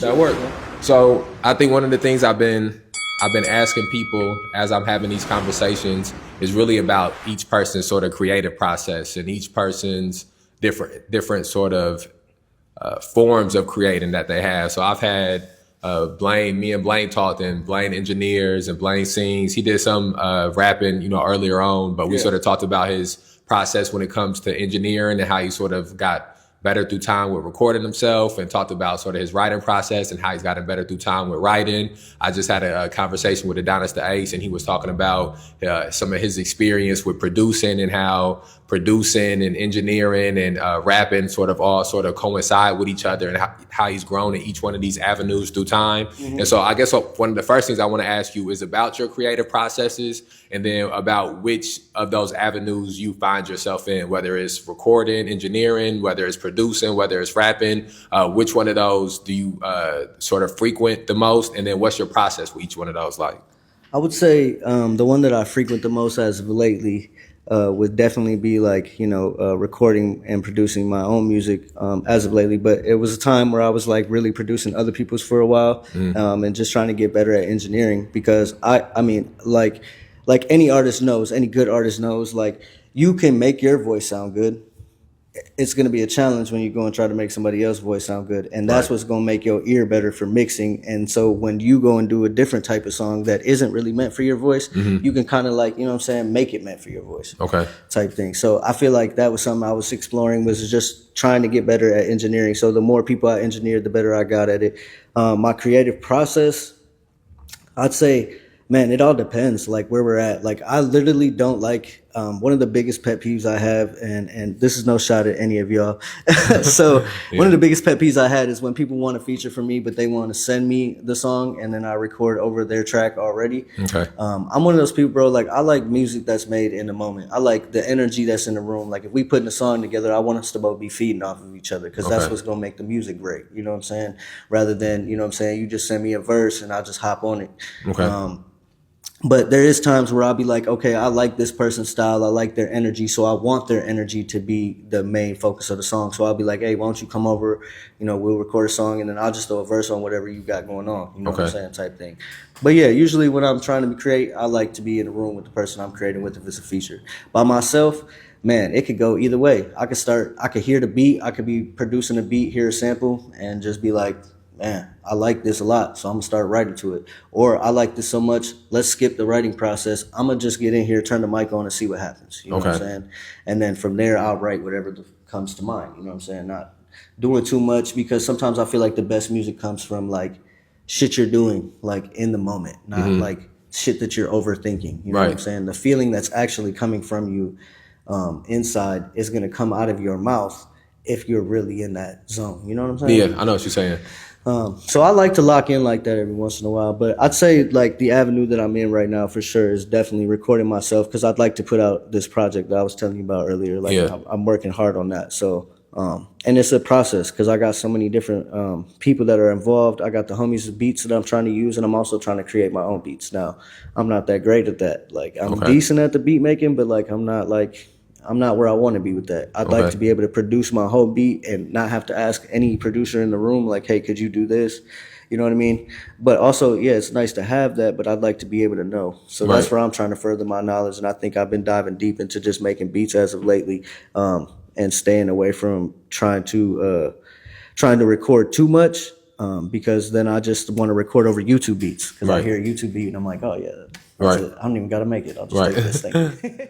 That worked. So I think one of the things I've been asking people as I'm having these conversations is really about each person's sort of creative process and each person's different sort of forms of creating that they have. So I've had me and Blaine talked, and Blaine engineers and Blaine sings. He did some rapping, earlier on, but we sort of talked about his process when it comes to engineering and how he sort of got better through time with recording himself, and talked about sort of his writing process and how he's gotten better through time with writing. I just had a conversation with Adonis the Ace, and he was talking about some of his experience with producing and how producing and engineering and rapping sort of all sort of coincide with each other, and how he's grown in each one of these avenues through time. Mm-hmm. And so I guess one of the first things I want to ask you is about your creative processes, and then about which of those avenues you find yourself in, whether it's recording, engineering, whether it's producing, whether it's rapping. Which one of those do you sort of frequent the most? And then what's your process for each one of those like? I would say the one that I frequent the most as of lately would definitely be like, recording and producing my own music as of lately. But it was a time where I was like really producing other people's for a while, and just trying to get better at engineering, because I mean, like any artist knows, any good artist knows, like you can make your voice sound good. It's going to be a challenge when you go and try to make somebody else's voice sound good. And that's what's going to make your ear better for mixing. And so when you go and do a different type of song that isn't really meant for your voice, you can kind of like, make it meant for your voice. Okay. Type thing. So I feel like that was something I was exploring, was just trying to get better at engineering. So the more people I engineered, the better I got at it. My creative process, I'd say, man, it all depends, like where we're at. Like I literally don't like, one of the biggest pet peeves I have, and this is no shot at any of y'all. So one of the biggest pet peeves I had is when people want a feature from me, but they want to send me the song and then I record over their track already. Okay. I'm one of those people, bro. Like I like music that's made in the moment. I like the energy that's in the room. Like if we putting a song together, I want us to both be feeding off of each other, because that's what's going to make the music great. You know what I'm saying? Rather than, you just send me a verse and I'll just hop on it. Okay. But there is times where I'll be like, okay, I like this person's style. I like their energy. So I want their energy to be the main focus of the song. So I'll be like, hey, why don't you come over? We'll record a song and then I'll just throw a verse on whatever you got going on. You know what I'm saying? Type thing. But yeah, usually when I'm trying to create, I like to be in the room with the person I'm creating with if it's a feature. By myself, man, it could go either way. I could hear the beat. I could be producing a beat, hear a sample, and just be like, man, I like this a lot, so I'm gonna start writing to it. Or I like this so much, let's skip the writing process. I'm gonna just get in here, turn the mic on, and see what happens. You know what I'm saying? And then from there, I'll write whatever comes to mind. You know what I'm saying? Not doing too much, because sometimes I feel like the best music comes from like shit you're doing, like in the moment, not like shit that you're overthinking. You know what I'm saying? The feeling that's actually coming from you inside is gonna come out of your mouth if you're really in that zone. You know what I'm saying? Yeah, I know what you're saying. So I like to lock in like that every once in a while, but I'd say like the avenue that I'm in right now for sure is definitely recording myself, because I'd like to put out this project that I was telling you about earlier. Like I'm working hard on that. So, and it's a process, because I got so many different people that are involved. I got the homies' beats that I'm trying to use, and I'm also trying to create my own beats. Now, I'm not that great at that. Like I'm decent at the beat making, but like I'm not where I want to be with that. I'd like to be able to produce my whole beat and not have to ask any producer in the room, like, hey, could you do this? You know what I mean? But also, yeah, it's nice to have that, but I'd like to be able to know. So that's where I'm trying to further my knowledge. And I think I've been diving deep into just making beats as of lately, and staying away from trying to record too much, because then I just want to record over YouTube beats, because I hear a YouTube beat and I'm like, oh, yeah, that's it. I don't even got to make it. I'll just take this thing.